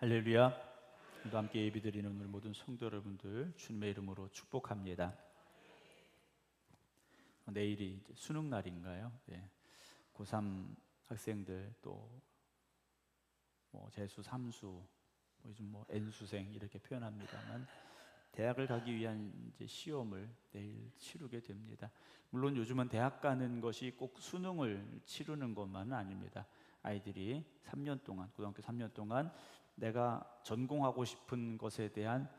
할렐루야. 오늘도 함께 예배드리는 오늘 모든 성도 여러분들 주님의 이름으로 축복합니다. 내일이 이제 수능 날인가요? 네. 고3 학생들 또 재수, 삼수, 요즘 N수생 이렇게 표현합니다만 대학을 가기 위한 이제 시험을 내일 치르게 됩니다. 물론 요즘은 대학 가는 것이 꼭 수능을 치르는 것만은 아닙니다. 아이들이 3년 동안, 고등학교 3년 동안 내가 전공하고 싶은 것에 대한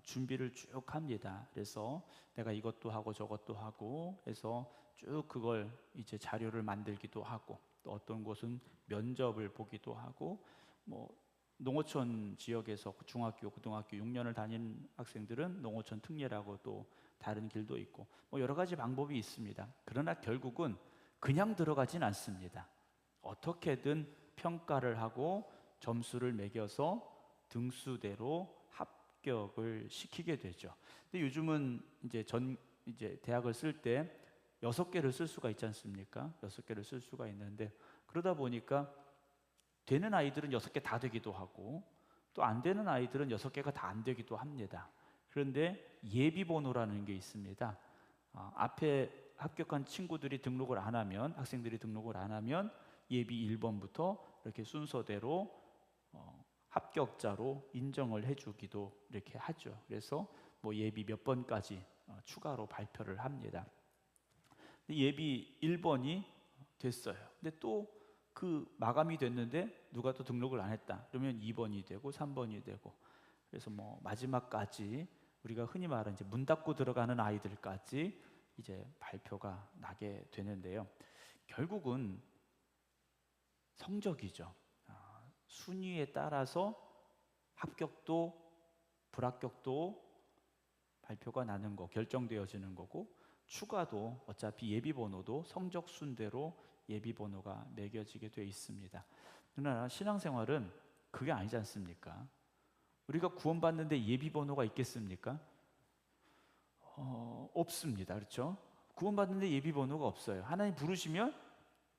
준비를 쭉 합니다. 그래서 내가 이것도 하고 저것도 하고 해서 쭉 그걸 이제 자료를 만들기도 하고, 또 어떤 곳은 면접을 보기도 하고, 농어촌 지역에서 중학교, 고등학교 6년을 다닌 학생들은 농어촌 특례라고 또 다른 길도 있고 여러 가지 방법이 있습니다. 그러나 결국은 그냥 들어가진 않습니다. 어떻게든 평가를 하고 점수를 매겨서 등수대로 합격을 시키게 되죠. 근데 요즘은 이제 대학을 쓸 때 6개를 쓸 수가 있지 않습니까? 6개를 쓸 수가 있는데, 그러다 보니까 되는 아이들은 6개 다 되기도 하고 또 안 되는 아이들은 6개가 다 안 되기도 합니다. 그런데 예비번호라는 게 있습니다. 앞에 합격한 친구들이 등록을 안 하면, 학생들이 등록을 안 하면 예비 1번부터 이렇게 순서대로 합격자로 인정을 해주기도 이렇게 하죠. 그래서 예비 몇 번까지 추가로 발표를 합니다. 예비 1번이 됐어요. 근데 또 그 마감이 됐는데 누가 또 등록을 안 했다. 그러면 2번이 되고 3번이 되고, 그래서 마지막까지 우리가 흔히 말하는 이제 문 닫고 들어가는 아이들까지 이제 발표가 나게 되는데요. 결국은 성적이죠. 순위에 따라서 합격도 불합격도 발표가 나는 거, 결정되어지는 거고, 추가도 어차피 예비번호도 성적 순대로 예비번호가 매겨지게 되어 있습니다. 그러나 신앙생활은 그게 아니지 않습니까? 우리가 구원받는데 예비번호가 있겠습니까? 없습니다. 그렇죠? 구원받는데 예비번호가 없어요. 하나님 부르시면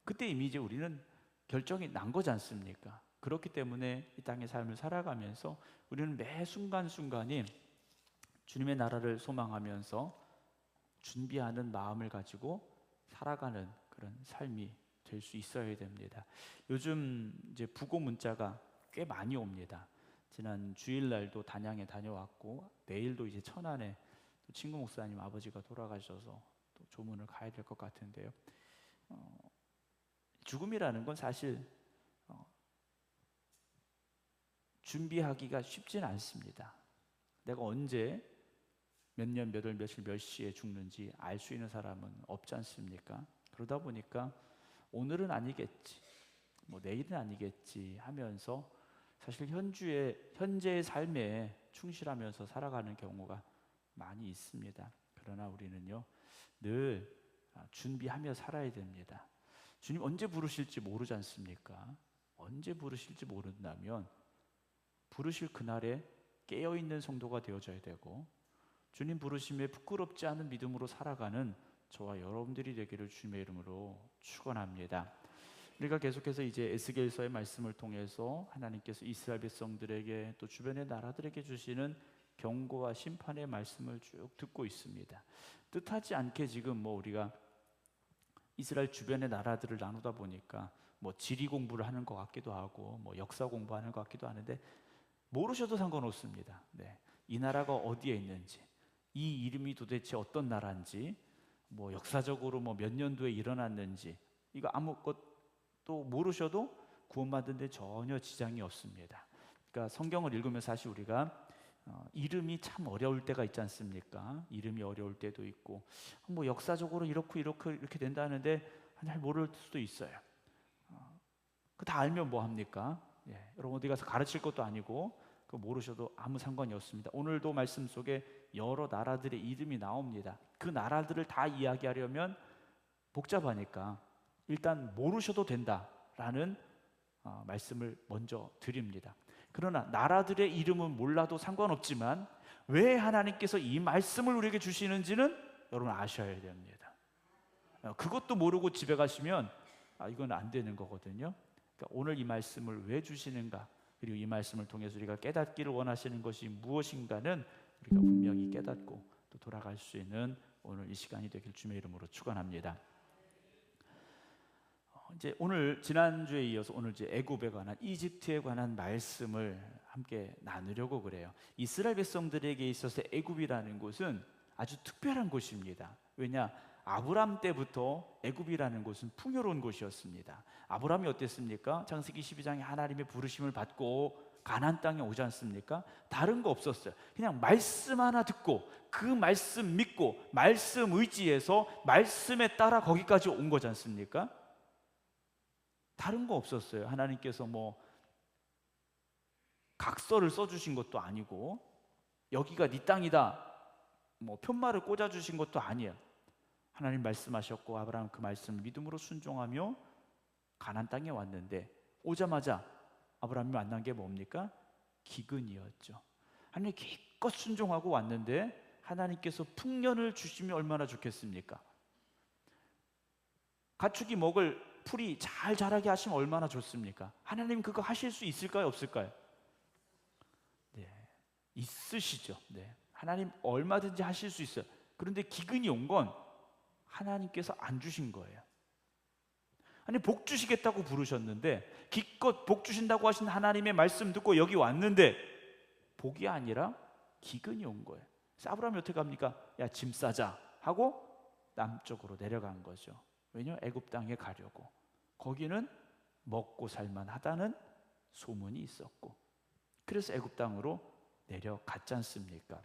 그때 이미 이제 우리는 결정이 난 거지 않습니까? 그렇기 때문에 이 땅의 삶을 살아가면서 우리는 매 순간순간이 주님의 나라를 소망하면서 준비하는 마음을 가지고 살아가는 그런 삶이 될 수 있어야 됩니다. 요즘 이제 부고 문자가 꽤 많이 옵니다. 지난 주일날도 단양에 다녀왔고, 내일도 이제 천안에 또 친구 목사님 아버지가 돌아가셔서 또 조문을 가야 될 것 같은데요. 죽음이라는 건 사실 준비하기가 쉽지는 않습니다. 내가 언제 몇 년, 몇 월, 며칠, 몇 시에 죽는지 알 수 있는 사람은 없지 않습니까? 그러다 보니까 오늘은 아니겠지, 내일은 아니겠지 하면서 사실 현재의 삶에 충실하면서 살아가는 경우가 많이 있습니다. 그러나 우리는요, 늘 준비하며 살아야 됩니다. 주님 언제 부르실지 모르지 않습니까? 언제 부르실지 모른다면 부르실 그날에 깨어있는 성도가 되어져야 되고, 주님 부르심에 부끄럽지 않은 믿음으로 살아가는 저와 여러분들이 되기를 주님의 이름으로 축원합니다. 우리가 계속해서 이제 에스겔서의 말씀을 통해서 하나님께서 이스라엘 백성들에게 또 주변의 나라들에게 주시는 경고와 심판의 말씀을 쭉 듣고 있습니다. 뜻하지 않게 지금 우리가 이스라엘 주변의 나라들을 나누다 보니까 지리 공부를 하는 것 같기도 하고 역사 공부하는 것 같기도 하는데, 모르셔도 상관없습니다. 네. 이 나라가 어디에 있는지, 이 이름이 도대체 어떤 나라인지, 역사적으로 몇 년도에 일어났는지, 이거 아무것도 모르셔도 구원받는 데 전혀 지장이 없습니다. 그러니까 성경을 읽으면서 사실 우리가 이름이 참 어려울 때가 있지 않습니까? 이름이 어려울 때도 있고, 역사적으로 이렇게 된다는데 잘 모를 수도 있어요. 그 다 알면 뭐 합니까? 여러분 어디 가서 가르칠 것도 아니고, 모르셔도 아무 상관이 없습니다. 오늘도 말씀 속에 여러 나라들의 이름이 나옵니다. 그 나라들을 다 이야기하려면 복잡하니까 일단 모르셔도 된다라는 말씀을 먼저 드립니다. 그러나 나라들의 이름은 몰라도 상관없지만 왜 하나님께서 이 말씀을 우리에게 주시는지는 여러분 아셔야 됩니다. 그것도 모르고 집에 가시면 이건 안 되는 거거든요. 그러니까 오늘 이 말씀을 왜 주시는가, 그리고 이 말씀을 통해서 우리가 깨닫기를 원하시는 것이 무엇인가는 우리가 분명히 깨닫고 또 돌아갈 수 있는 오늘 이 시간이 되길 주님의 이름으로 축원합니다. 이제 오늘 지난주에 이어서 오늘 이제 애굽에 관한, 이집트에 관한 말씀을 함께 나누려고 그래요. 이스라엘 백성들에게 있어서 애굽이라는 곳은 아주 특별한 곳입니다. 왜냐? 아브람 때부터 애굽이라는 곳은 풍요로운 곳이었습니다. 아브람이 어땠습니까? 창세기 12장에 하나님의 부르심을 받고 가나안 땅에 오지 않습니까? 다른 거 없었어요. 그냥 말씀 하나 듣고 그 말씀 믿고 말씀 의지해서 말씀에 따라 거기까지 온 거지 않습니까? 다른 거 없었어요. 하나님께서 뭐 각서를 써주신 것도 아니고 여기가 네 땅이다 뭐 편말을 꽂아주신 것도 아니에요. 하나님 말씀하셨고 아브라함 그 말씀 믿음으로 순종하며 가나안 땅에 왔는데 오자마자 아브라함이 만난 게 뭡니까? 기근이었죠. 하나님 기껏 순종하고 왔는데 하나님께서 풍년을 주시면 얼마나 좋겠습니까? 가축이 먹을 풀이 잘 자라게 하시면 얼마나 좋습니까? 하나님 그거 하실 수 있을까요? 없을까요? 네, 있으시죠. 네, 하나님 얼마든지 하실 수 있어요. 그런데 기근이 온 건 하나님께서 안 주신 거예요. 아니 복 주시겠다고 부르셨는데 기껏 복 주신다고 하신 하나님의 말씀 듣고 여기 왔는데 복이 아니라 기근이 온 거예요. 그래서 아브라함이 어떻게 합니까? 야, 짐 싸자 하고 남쪽으로 내려간 거죠. 왜냐? 애굽 땅에 가려고. 거기는 먹고 살만하다는 소문이 있었고 그래서 애굽 땅으로 내려갔지 않습니까?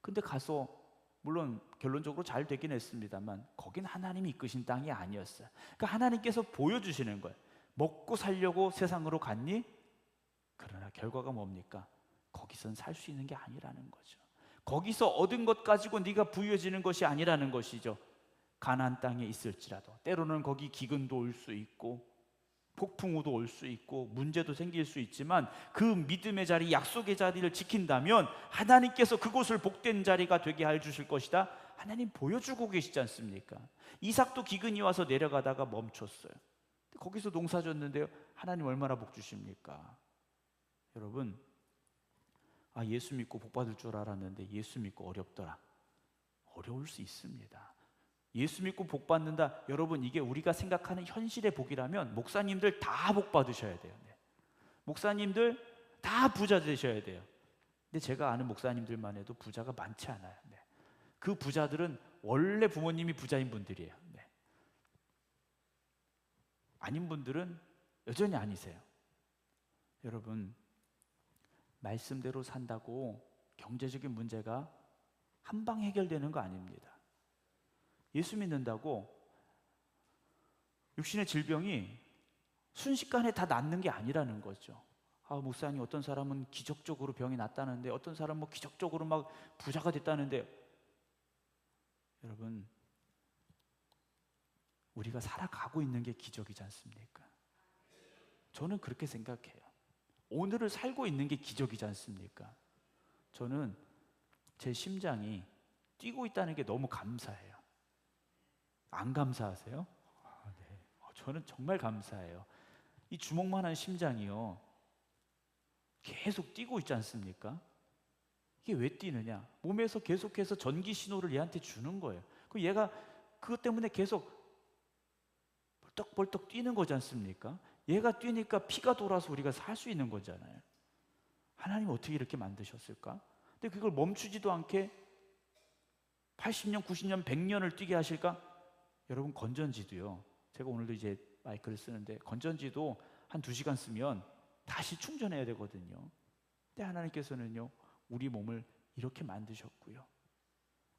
근데 가서 물론 결론적으로 잘 되긴 했습니다만 거긴 하나님이 이끄신 땅이 아니었어요. 그러니까 하나님께서 보여주시는 거예요. 먹고 살려고 세상으로 갔니? 그러나 결과가 뭡니까? 거기선 살 수 있는 게 아니라는 거죠. 거기서 얻은 것 가지고 네가 부유해지는 것이 아니라는 것이죠. 가나안 땅에 있을지라도 때로는 거기 기근도 올 수 있고 폭풍우도 올 수 있고 문제도 생길 수 있지만 그 믿음의 자리, 약속의 자리를 지킨다면 하나님께서 그곳을 복된 자리가 되게 해 주실 것이다. 하나님 보여주고 계시지 않습니까? 이삭도 기근이 와서 내려가다가 멈췄어요. 거기서 농사 졌는데요, 하나님 얼마나 복 주십니까? 여러분, 예수 믿고 복 받을 줄 알았는데 예수 믿고 어렵더라. 어려울 수 있습니다. 예수 믿고 복 받는다. 여러분, 이게 우리가 생각하는 현실의 복이라면 목사님들 다 복 받으셔야 돼요. 네. 목사님들 다 부자 되셔야 돼요. 근데 제가 아는 목사님들만 해도 부자가 많지 않아요. 네. 그 부자들은 원래 부모님이 부자인 분들이에요. 네. 아닌 분들은 여전히 아니세요. 여러분, 말씀대로 산다고 경제적인 문제가 한방 해결되는 거 아닙니다. 예수 믿는다고 육신의 질병이 순식간에 다 낫는 게 아니라는 거죠. 목사님, 어떤 사람은 기적적으로 병이 낫다는데 어떤 사람은 뭐 기적적으로 막 부자가 됐다는데, 여러분, 우리가 살아가고 있는 게 기적이지 않습니까? 저는 그렇게 생각해요. 오늘을 살고 있는 게 기적이지 않습니까? 저는 제 심장이 뛰고 있다는 게 너무 감사해요. 안 감사하세요? 네. 저는 정말 감사해요. 이 주먹만한 심장이요, 계속 뛰고 있지 않습니까? 이게 왜 뛰느냐? 몸에서 계속해서 전기 신호를 얘한테 주는 거예요. 그 얘가 그것 때문에 계속 벌떡벌떡 뛰는 거지 않습니까? 얘가 뛰니까 피가 돌아서 우리가 살 수 있는 거잖아요. 하나님 어떻게 이렇게 만드셨을까? 근데 그걸 멈추지도 않게 80년, 90년, 100년을 뛰게 하실까? 여러분, 건전지도요, 제가 오늘도 이제 마이크를 쓰는데 건전지도 한 2시간 쓰면 다시 충전해야 되거든요. 근데 하나님께서는요, 우리 몸을 이렇게 만드셨고요.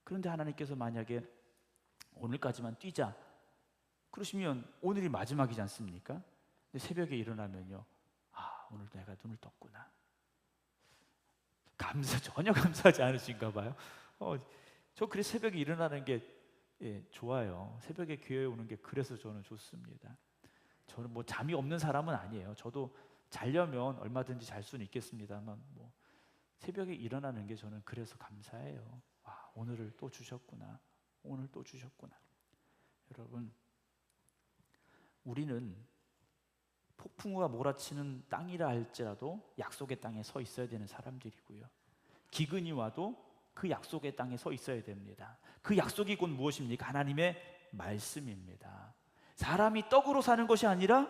그런데 하나님께서 만약에 오늘까지만 뛰자 그러시면 오늘이 마지막이지 않습니까? 근데 새벽에 일어나면요, 오늘 내가 눈을 떴구나. 전혀 감사하지 않으신가 봐요. 저 그래서 새벽에 일어나는 게 좋아요. 새벽에 교회에 오는 게 그래서 저는 좋습니다. 저는 뭐 잠이 없는 사람은 아니에요. 저도 자려면 얼마든지 잘 수는 있겠습니다만 뭐 새벽에 일어나는 게 저는 그래서 감사해요. 오늘을 또 주셨구나. 오늘 또 주셨구나. 여러분, 우리는 폭풍우가 몰아치는 땅이라 할지라도 약속의 땅에 서 있어야 되는 사람들이고요. 기근이 와도 그 약속의 땅에 서 있어야 됩니다. 그 약속이 곧 무엇입니까? 하나님의 말씀입니다. 사람이 떡으로 사는 것이 아니라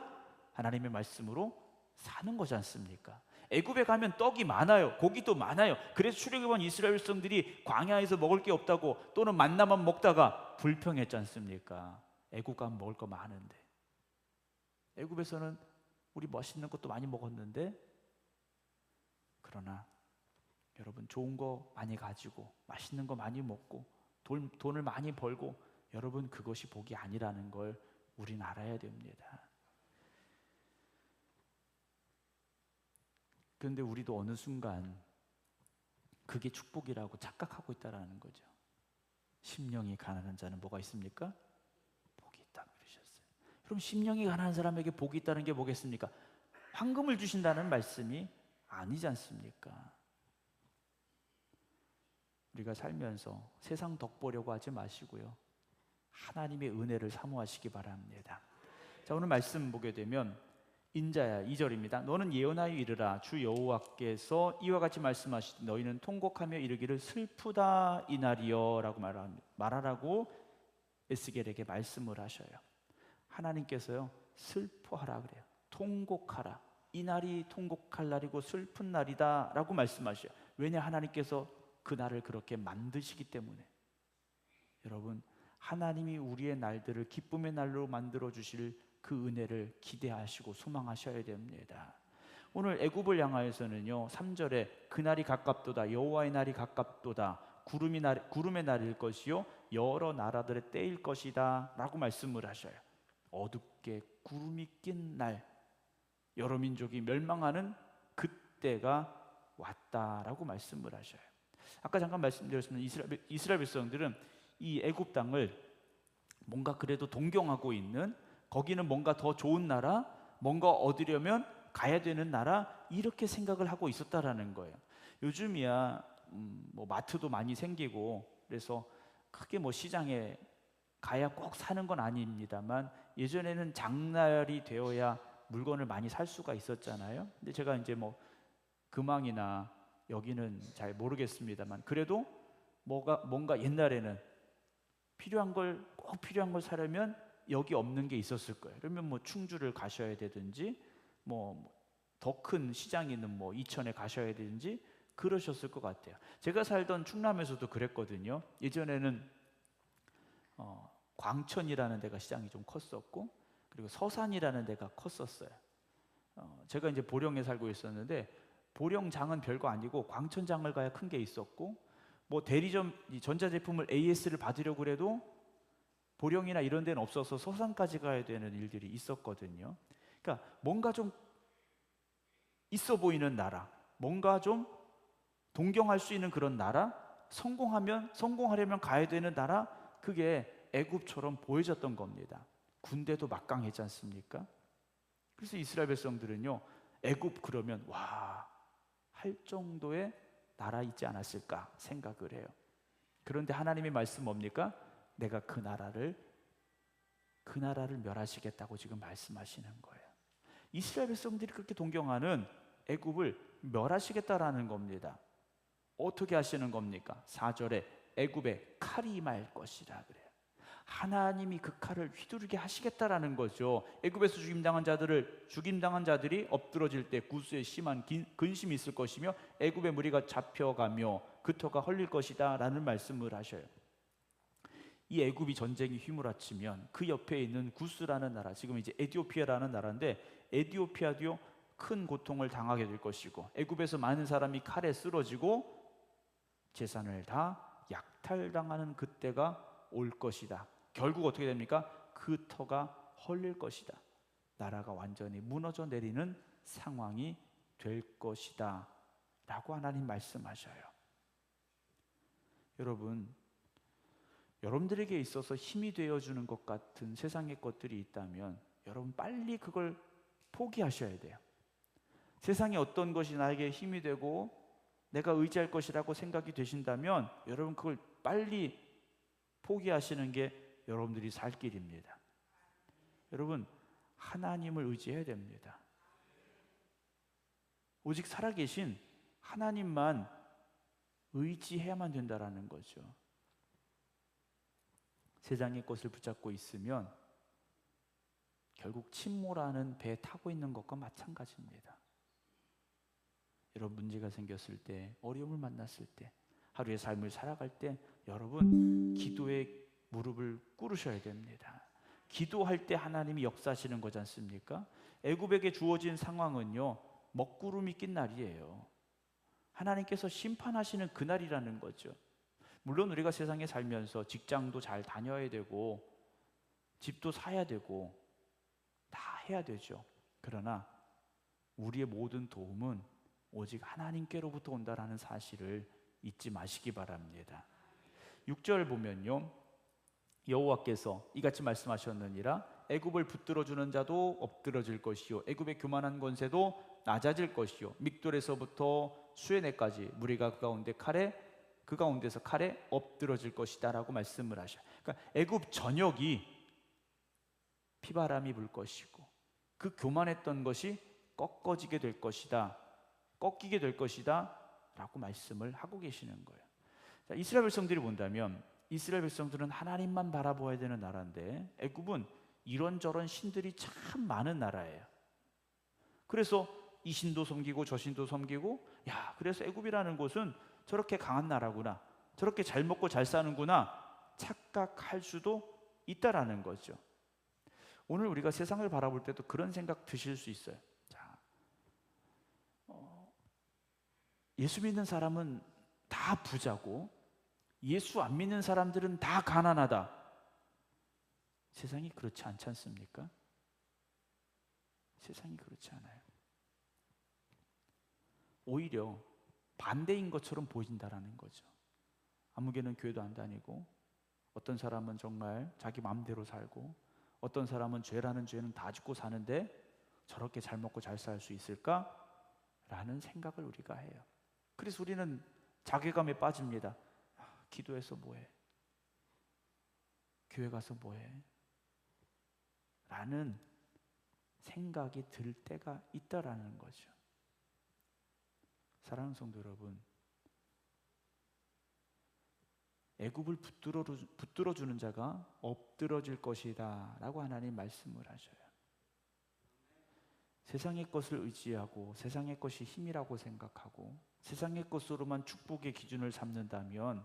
하나님의 말씀으로 사는 거지 않습니까? 애굽에 가면 떡이 많아요. 고기도 많아요. 그래서 출애굽한 이스라엘 백성들이 광야에서 먹을 게 없다고 또는 만나만 먹다가 불평했지 않습니까? 애굽 가면 먹을 거 많은데. 애굽에서는 우리 맛있는 것도 많이 먹었는데, 그러나 여러분 좋은 거 많이 가지고 맛있는 거 많이 먹고 돈을 많이 벌고, 여러분 그것이 복이 아니라는 걸 우리는 알아야 됩니다. 그런데 우리도 어느 순간 그게 축복이라고 착각하고 있다는 거죠. 심령이 가난한 자는 뭐가 있습니까? 복이 있다고 그러셨어요. 그럼 심령이 가난한 사람에게 복이 있다는 게 뭐겠습니까? 황금을 주신다는 말씀이 아니지 않습니까? 우리가 살면서 세상 덕 보려고 하지 마시고요, 하나님의 은혜를 사모하시기 바랍니다. 자, 오늘 말씀 보게 되면 인자야 2절입니다. 너는 예언하여 이르라. 주 여호와께서 이와 같이 말씀하시되 너희는 통곡하며 이르기를 슬프다 이날이여 라고 말하라고 에스겔에게 말씀을 하셔요. 하나님께서요, 슬퍼하라 그래요. 통곡하라. 이 날이 통곡할 날이고 슬픈 날이다 라고 말씀하셔요. 왜냐? 하나님께서 그 날을 그렇게 만드시기 때문에. 여러분, 하나님이 우리의 날들을 기쁨의 날로 만들어 주실 그 은혜를 기대하시고 소망하셔야 됩니다. 오늘 애굽을 향하여서는요, 3절에 그날이 가깝도다, 여호와의 날이 가깝도다, 구름의 날일 것이요 여러 나라들의 때일 것이다 라고 말씀을 하셔요. 어둡게 구름이 낀 날, 여러 민족이 멸망하는 그때가 왔다라고 말씀을 하셔요. 아까 잠깐 말씀드렸지만 이스라엘 백성들은 이 애굽 땅을 뭔가 그래도 동경하고 있는, 거기는 뭔가 더 좋은 나라, 뭔가 얻으려면 가야 되는 나라, 이렇게 생각을 하고 있었다라는 거예요. 요즘이야 뭐 마트도 많이 생기고 그래서 크게 뭐 시장에 가야 꼭 사는 건 아닙니다만, 예전에는 장날이 되어야 물건을 많이 살 수가 있었잖아요. 근데 제가 이제 뭐 금왕이나 여기는 잘 모르겠습니다만, 그래도 뭔가 옛날에는 꼭 필요한 걸 사려면 여기 없는 게 있었을 거예요. 그러면 뭐 충주를 가셔야 되든지, 뭐 더 큰 시장이 있는 뭐 이천에 가셔야 되든지 그러셨을 것 같아요. 제가 살던 충남에서도 그랬거든요. 예전에는 광천이라는 데가 시장이 좀 컸었고, 그리고 서산이라는 데가 컸었어요. 제가 이제 보령에 살고 있었는데, 보령장은 별거 아니고 광천장을 가야 큰 게 있었고, 뭐 대리점 전자제품을 AS를 받으려고 그래도 보령이나 이런 데는 없어서 서산까지 가야 되는 일들이 있었거든요. 그러니까 뭔가 좀 있어 보이는 나라, 뭔가 좀 동경할 수 있는 그런 나라, 성공하려면 가야 되는 나라, 그게 애굽처럼 보여졌던 겁니다. 군대도 막강했지 않습니까? 그래서 이스라엘 백성들은요, 애굽 그러면 와 할 정도의 나라 있지 않았을까 생각을 해요. 그런데 하나님의 말씀 뭡니까? 내가 그 나라를 멸하시겠다고 지금 말씀하시는 거예요. 이스라엘 백성들이 그렇게 동경하는 애굽을 멸하시겠다라는 겁니다. 어떻게 하시는 겁니까? 4절에 애굽에 칼이 임할 것이라 그래요. 하나님이 그 칼을 휘두르게 하시겠다라는 거죠. 애굽에서 죽임당한 자들이 엎드러질 때 구수에 심한 근심이 있을 것이며 애굽의 무리가 잡혀가며 그 터가 헐릴 것이다 라는 말씀을 하셔요. 이 애굽이 전쟁이 휘몰아치면 그 옆에 있는 구스라는 나라, 지금 이제 에티오피아라는 나라인데, 에티오피아도요 큰 고통을 당하게 될 것이고, 애굽에서 많은 사람이 칼에 쓰러지고 재산을 다 약탈당하는 그때가 올 것이다. 결국 어떻게 됩니까? 그 터가 헐릴 것이다. 나라가 완전히 무너져 내리는 상황이 될 것이다 라고 하나님 말씀하셔요. 여러분들에게 있어서 힘이 되어주는 것 같은 세상의 것들이 있다면 여러분 빨리 그걸 포기하셔야 돼요. 세상에 어떤 것이 나에게 힘이 되고 내가 의지할 것이라고 생각이 되신다면 여러분 그걸 빨리 포기하시는 게 여러분들이 살 길입니다. 여러분, 하나님을 의지해야 됩니다. 오직 살아계신 하나님만 의지해야만 된다라는 거죠. 세상의 것을 붙잡고 있으면 결국 침몰하는 배에 타고 있는 것과 마찬가지입니다. 여러분, 문제가 생겼을 때, 어려움을 만났을 때, 하루의 삶을 살아갈 때 여러분 기도에 무릎을 꿇으셔야 됩니다. 기도할 때 하나님이 역사하시는 거지 않습니까? 애굽에게 주어진 상황은요, 먹구름이 낀 날이에요. 하나님께서 심판하시는 그날이라는 거죠. 물론 우리가 세상에 살면서 직장도 잘 다녀야 되고 집도 사야 되고 다 해야 되죠. 그러나 우리의 모든 도움은 오직 하나님께로부터 온다라는 사실을 잊지 마시기 바랍니다. 6절 보면요, 여호와께서 이같이 말씀하셨느니라. 애굽을 붙들어주는 자도 엎드러질 것이요, 애굽의 교만한 권세도 낮아질 것이요, 믹돌에서부터 수에네까지 무리가 그 가운데서 칼에 엎드러질 것이다 라고 말씀을 하셔요. 그러니까 애굽 전역이 피바람이 불 것이고 그 교만했던 것이 꺾이게 될 것이다 라고 말씀을 하고 계시는 거예요. 자, 이스라엘 백성들이 본다면 이스라엘 백성들은 하나님만 바라보아야 되는 나라인데 애굽은 이런저런 신들이 참 많은 나라예요. 그래서 이 신도 섬기고 저 신도 섬기고, 그래서 애굽이라는 곳은 저렇게 강한 나라구나, 저렇게 잘 먹고 잘 사는구나 착각할 수도 있다라는 거죠. 오늘 우리가 세상을 바라볼 때도 그런 생각 드실 수 있어요. 자, 예수 믿는 사람은 다 부자고 예수 안 믿는 사람들은 다 가난하다. 세상이 그렇지 않지 않습니까? 세상이 그렇지 않아요. 오히려 반대인 것처럼 보인다라는 거죠. 아무개는 교회도 안 다니고, 어떤 사람은 정말 자기 마음대로 살고, 어떤 사람은 죄라는 죄는 다 짓고 사는데 저렇게 잘 먹고 잘 살 수 있을까? 라는 생각을 우리가 해요. 그래서 우리는 자괴감에 빠집니다. 기도해서 뭐해? 교회 가서 뭐해? 라는 생각이 들 때가 있다라는 거죠. 사랑하는 성도 여러분, 애굽을 붙들어주는 자가 엎드러질 것이다 라고 하나님 말씀을 하셔요. 세상의 것을 의지하고 세상의 것이 힘이라고 생각하고 세상의 것으로만 축복의 기준을 삼는다면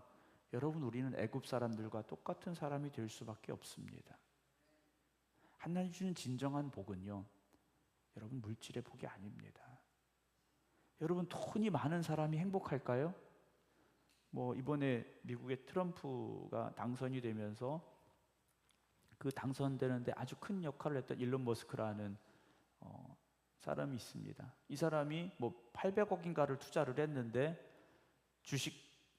여러분, 우리는 애굽 사람들과 똑같은 사람이 될 수밖에 없습니다. 하나님 주는 진정한 복은요, 여러분 물질의 복이 아닙니다. 여러분, 돈이 많은 사람이 행복할까요? 이번에 미국의 트럼프가 당선이 되면서 그 당선되는데 아주 큰 역할을 했던 일론 머스크라는 사람이 있습니다. 이 사람이 800억인가를 투자를 했는데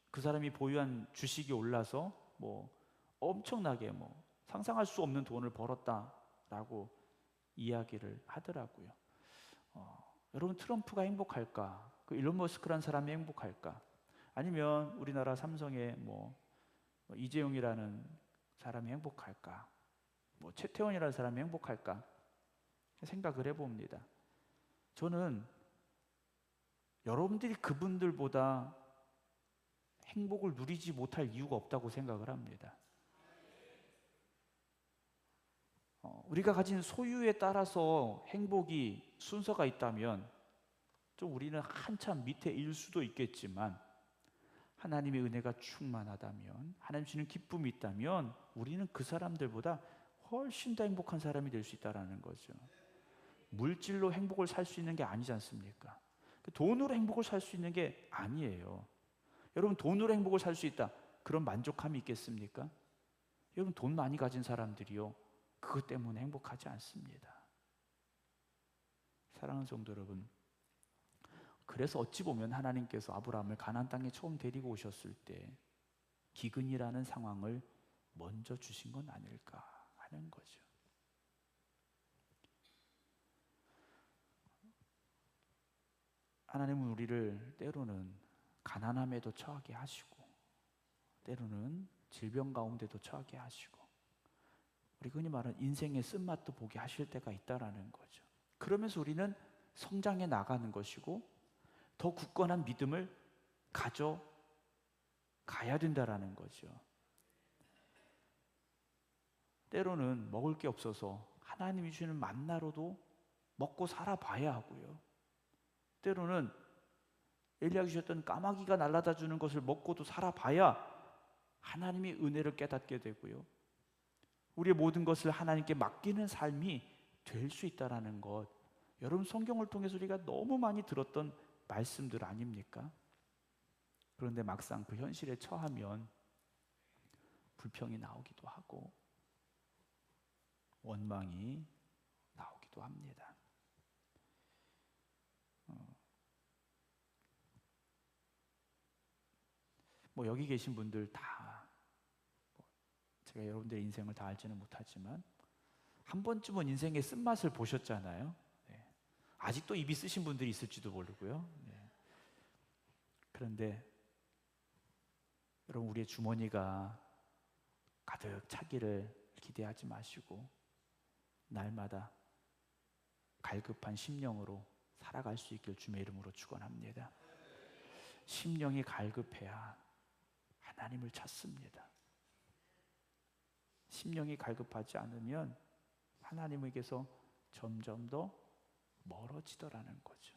그 사람이 보유한 주식이 올라서 엄청나게 상상할 수 없는 돈을 벌었다라고 이야기를 하더라고요. 여러분, 트럼프가 행복할까? 그 일론 머스크라는 사람이 행복할까? 아니면 우리나라 삼성의 이재용이라는 사람이 행복할까? 최태원이라는 사람이 행복할까? 생각을 해봅니다. 저는 여러분들이 그분들보다 행복을 누리지 못할 이유가 없다고 생각을 합니다. 우리가 가진 소유에 따라서 행복이 순서가 있다면 좀 우리는 한참 밑에일 수도 있겠지만, 하나님의 은혜가 충만하다면, 하나님 주시는 기쁨이 있다면 우리는 그 사람들보다 훨씬 더 행복한 사람이 될 수 있다는 거죠. 물질로 행복을 살 수 있는 게 아니지 않습니까? 돈으로 행복을 살 수 있는 게 아니에요. 여러분, 돈으로 행복을 살 수 있다, 그런 만족함이 있겠습니까? 여러분, 돈 많이 가진 사람들이요, 그것 때문에 행복하지 않습니다. 사랑하는 성도 여러분, 그래서 어찌 보면 하나님께서 아브라함을 가나안 땅에 처음 데리고 오셨을 때 기근이라는 상황을 먼저 주신 건 아닐까 하는 거죠. 하나님은 우리를 때로는 가난함에도 처하게 하시고 때로는 질병 가운데도 처하게 하시고 우리 흔히 말하는 인생의 쓴맛도 보게 하실 때가 있다라는 거죠. 그러면서 우리는 성장해 나가는 것이고 더 굳건한 믿음을 가져가야 된다라는 거죠. 때로는 먹을 게 없어서 하나님이 주시는 만나로도 먹고 살아봐야 하고요. 때로는 엘리야가 주셨던 까마귀가 날아다 주는 것을 먹고도 살아봐야 하나님의 은혜를 깨닫게 되고요. 우리의 모든 것을 하나님께 맡기는 삶이 될 수 있다는 것, 여러분 성경을 통해서 우리가 너무 많이 들었던 말씀들 아닙니까? 그런데 막상 그 현실에 처하면 불평이 나오기도 하고 원망이 나오기도 합니다. 뭐 여기 계신 분들 다 제가 여러분들의 인생을 다 알지는 못하지만 한 번쯤은 인생의 쓴맛을 보셨잖아요. 네. 아직도 입이 쓰신 분들이 있을지도 모르고요. 네. 그런데 여러분 우리의 주머니가 가득 차기를 기대하지 마시고 날마다 갈급한 심령으로 살아갈 수 있길 주의 이름으로 축원합니다. 심령이 갈급해야 하나님을 찾습니다. 심령이 갈급하지 않으면 하나님에게서 점점 더 멀어지더라는 거죠.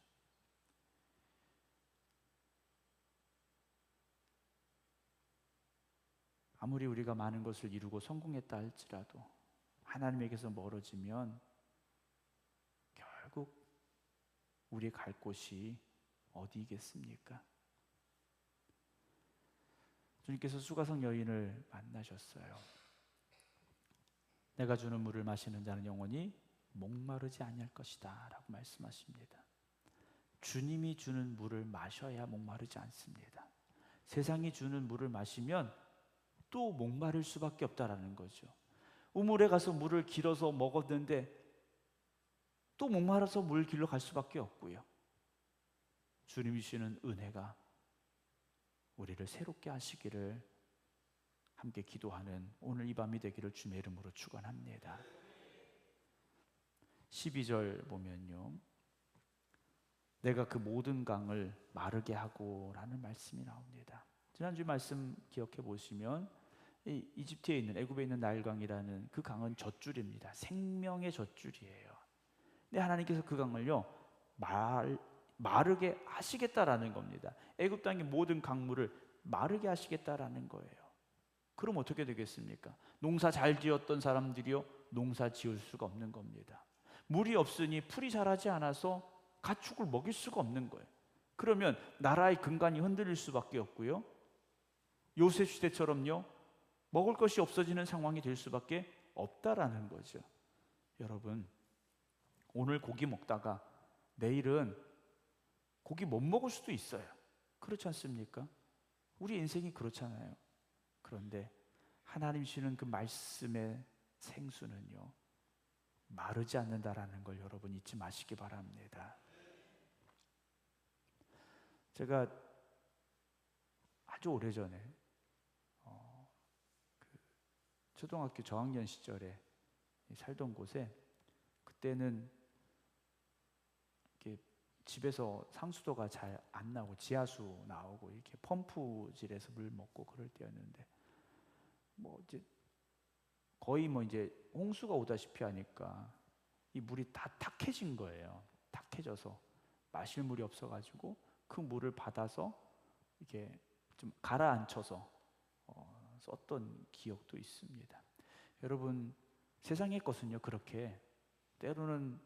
아무리 우리가 많은 것을 이루고 성공했다 할지라도 하나님에게서 멀어지면 결국 우리 갈 곳이 어디겠습니까? 주님께서 수가성 여인을 만나셨어요. 내가 주는 물을 마시는 자는 영원히 목마르지 아니할 것이다 라고 말씀하십니다. 주님이 주는 물을 마셔야 목마르지 않습니다. 세상이 주는 물을 마시면 또 목마를 수밖에 없다라는 거죠. 우물에 가서 물을 길어서 먹었는데 또 목마라서 물 길러 갈 수밖에 없고요. 주님이 주시는 은혜가 우리를 새롭게 하시기를 함께 기도하는 오늘 이 밤이 되기를 주님의 이름으로 축원합니다. 12절 보면요, 내가 그 모든 강을 마르게 하고 라는 말씀이 나옵니다. 지난주 말씀 기억해 보시면 이집트에 있는 애굽에 있는 나일강이라는 그 강은 젖줄입니다. 생명의 젖줄이에요. 근데 하나님께서 그 강을요 마르게 하시겠다라는 겁니다. 애굽 땅의 모든 강물을 마르게 하시겠다라는 거예요. 그럼 어떻게 되겠습니까? 농사 잘 지었던 사람들이요 농사 지을 수가 없는 겁니다. 물이 없으니 풀이 자라지 않아서 가축을 먹일 수가 없는 거예요. 그러면 나라의 근간이 흔들릴 수밖에 없고요. 요셉 시대처럼요 먹을 것이 없어지는 상황이 될 수밖에 없다라는 거죠. 여러분 오늘 고기 먹다가 내일은 고기 못 먹을 수도 있어요. 그렇지 않습니까? 우리 인생이 그렇잖아요. 그런데 하나님 주시는 그 말씀의 생수는요 마르지 않는다라는 걸 여러분 잊지 마시기 바랍니다. 제가 아주 오래전에 초등학교 저학년 시절에 살던 곳에 그때는 이렇게 집에서 상수도가 잘 안 나오고 지하수 나오고 이렇게 펌프질해서 물 먹고 그럴 때였는데 뭐 이제 거의 뭐 이제 홍수가 오다시피 하니까 이 물이 다 탁해진 거예요. 탁해져서 마실 물이 없어가지고 그 물을 받아서 이렇게 좀 가라앉혀서 썼던 기억도 있습니다. 여러분 세상의 것은요 그렇게 때로는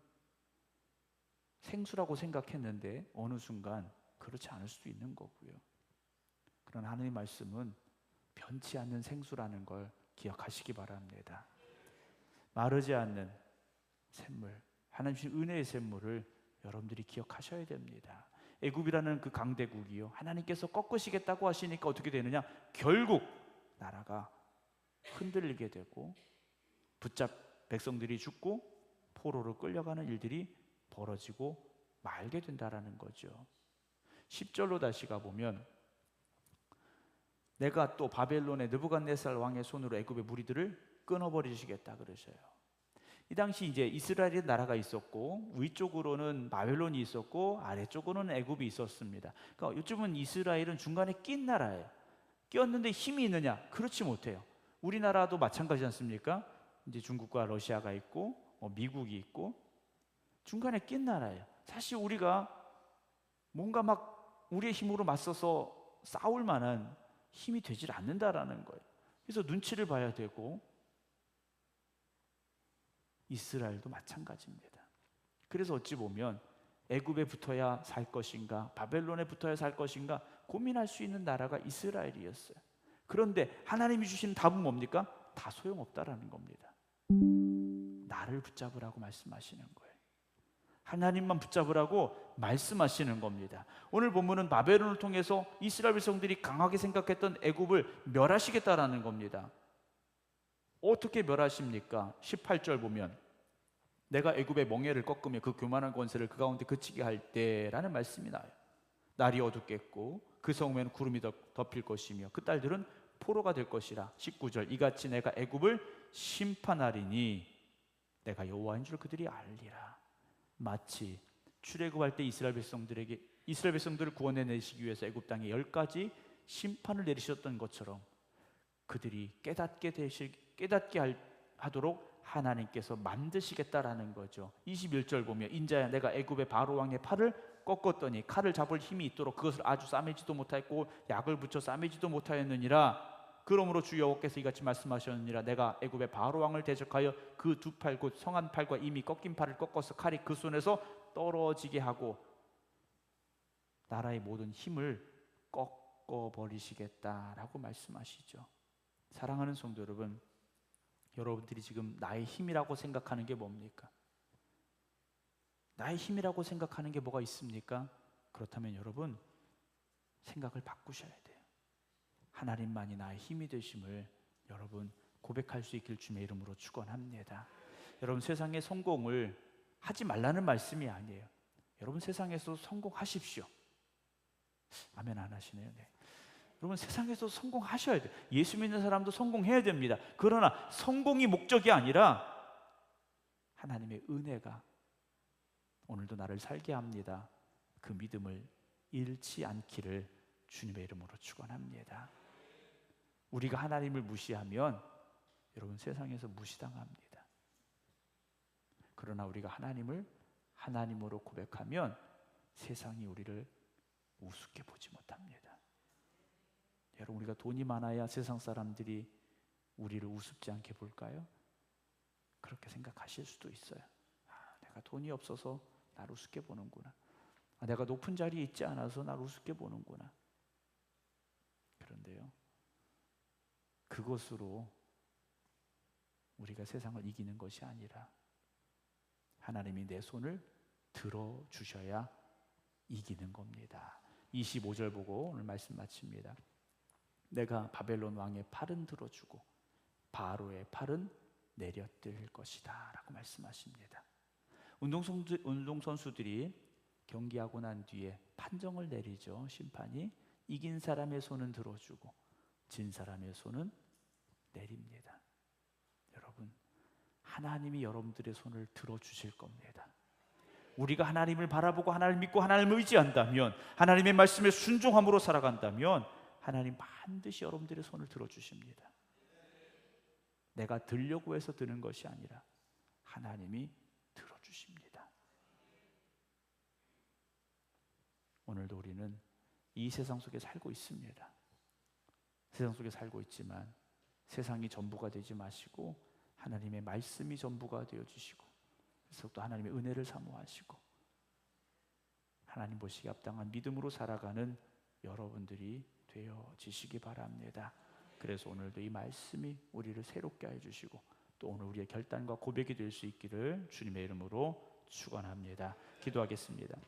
생수라고 생각했는데 어느 순간 그렇지 않을 수도 있는 거고요. 그러나 하나님의 말씀은 변치 않는 생수라는 걸 기억하시기 바랍니다. 마르지 않는 샘물, 하나님 주신 은혜의 샘물을 여러분들이 기억하셔야 됩니다. 애굽이라는 그 강대국이요 하나님께서 꺾으시겠다고 하시니까 어떻게 되느냐, 결국 나라가 흔들리게 되고 백성들이 죽고 포로로 끌려가는 일들이 벌어지고 말게 된다라는 거죠. 10절로 다시 가보면 내가 또 바벨론의 느부갓네살 왕의 손으로 애굽의 무리들을 끊어버리시겠다 그러셔요. 이 당시 이제 이스라엘의 나라가 있었고 위쪽으로는 바벨론이 있었고 아래쪽으로는 애굽이 있었습니다. 그러니까 요즘은 이스라엘은 중간에 낀 나라예요. 끼었는데 힘이 있느냐? 그렇지 못해요. 우리나라도 마찬가지지 않습니까? 이제 중국과 러시아가 있고 미국이 있고 중간에 낀 나라예요. 사실 우리가 뭔가 막 우리의 힘으로 맞서서 싸울 만한 힘이 되질 않는다라는 거예요. 그래서 눈치를 봐야 되고 이스라엘도 마찬가지입니다. 그래서 어찌 보면 애굽에 붙어야 살 것인가 바벨론에 붙어야 살 것인가 고민할 수 있는 나라가 이스라엘이었어요. 그런데 하나님이 주신 답은 뭡니까? 다 소용없다라는 겁니다. 나를 붙잡으라고 말씀하시는 거예요. 하나님만 붙잡으라고 말씀하시는 겁니다. 오늘 본문은 바벨론을 통해서 이스라엘 백성들이 강하게 생각했던 애굽을 멸하시겠다라는 겁니다. 어떻게 멸하십니까? 18절 보면 내가 애굽의 멍에를 꺾으며 그 교만한 권세를 그 가운데 그치게 할 때라는 말씀이 나와요. 날이 어둡겠고 그 성읍에는 구름이 덮일 것이며 그 딸들은 포로가 될 것이라. 19절 이같이 내가 애굽을 심판하리니 내가 여호와인 줄 그들이 알리라. 마치 출애굽할 때 이스라엘 백성들을 구원해내시기 위해서 애굽 땅에 10가지 심판을 내리셨던 것처럼 그들이 깨닫게 하도록 하나님께서 만드시겠다라는 거죠. 21절 보면 인자야 내가 애굽의 바로 왕의 팔을 꺾었더니 칼을 잡을 힘이 있도록 그것을 아주 싸매지도 못하였고 약을 붙여 싸매지도 못하였느니라. 그러므로 주 여호와께서 이같이 말씀하셨느니라. 내가 애굽의 바로 왕을 대적하여 그 두 팔 곧 성한 팔과 이미 꺾인 팔을 꺾어서 칼이 그 손에서 떨어지게 하고 나라의 모든 힘을 꺾어버리시겠다라고 말씀하시죠. 사랑하는 성도 여러분, 여러분들이 지금 나의 힘이라고 생각하는 게 뭡니까? 나의 힘이라고 생각하는 게 뭐가 있습니까? 그렇다면 여러분 생각을 바꾸셔야 돼요. 하나님만이 나의 힘이 되심을 여러분 고백할 수 있길 주님의 이름으로 축원합니다. 여러분 세상에 성공을 하지 말라는 말씀이 아니에요. 여러분 세상에서 성공하십시오. 아멘 안 하시네요. 네. 여러분 세상에서 성공하셔야 돼요. 예수 믿는 사람도 성공해야 됩니다. 그러나 성공이 목적이 아니라 하나님의 은혜가 오늘도 나를 살게 합니다. 그 믿음을 잃지 않기를 주님의 이름으로 축원합니다. 우리가 하나님을 무시하면 여러분 세상에서 무시당합니다. 그러나 우리가 하나님을 하나님으로 고백하면 세상이 우리를 우습게 보지 못합니다. 여러분 우리가 돈이 많아야 세상 사람들이 우리를 우습지 않게 볼까요? 그렇게 생각하실 수도 있어요. 내가 돈이 없어서 나를 우습게 보는구나. 내가 높은 자리에 있지 않아서 나를 우습게 보는구나. 그런데요, 그것으로 우리가 세상을 이기는 것이 아니라 하나님이 내 손을 들어주셔야 이기는 겁니다. 25절 보고 오늘 말씀 마칩니다. 내가 바벨론 왕의 팔은 들어주고 바로의 팔은 내려뜰 것이다 라고 말씀하십니다. 운동선수들이 경기하고 난 뒤에 판정을 내리죠. 심판이 이긴 사람의 손은 들어주고 진 사람의 손은 내립니다. 여러분 하나님이 여러분들의 손을 들어주실 겁니다. 우리가 하나님을 바라보고 하나님을 믿고 하나님을 의지한다면, 하나님의 말씀에 순종함으로 살아간다면 하나님 반드시 여러분들의 손을 들어주십니다. 내가 들려고 해서 드는 것이 아니라 하나님이 들어주십니다. 오늘도 우리는 이 세상 속에 살고 있습니다. 세상 속에 살고 있지만 세상이 전부가 되지 마시고 하나님의 말씀이 전부가 되어주시고 그래서 또 하나님의 은혜를 사모하시고 하나님 보시기 합당한 믿음으로 살아가는 여러분들이 되어지시기 바랍니다. 그래서 오늘도 이 말씀이 우리를 새롭게 해주시고 또 오늘 우리의 결단과 고백이 될 수 있기를 주님의 이름으로 축원합니다. 기도하겠습니다.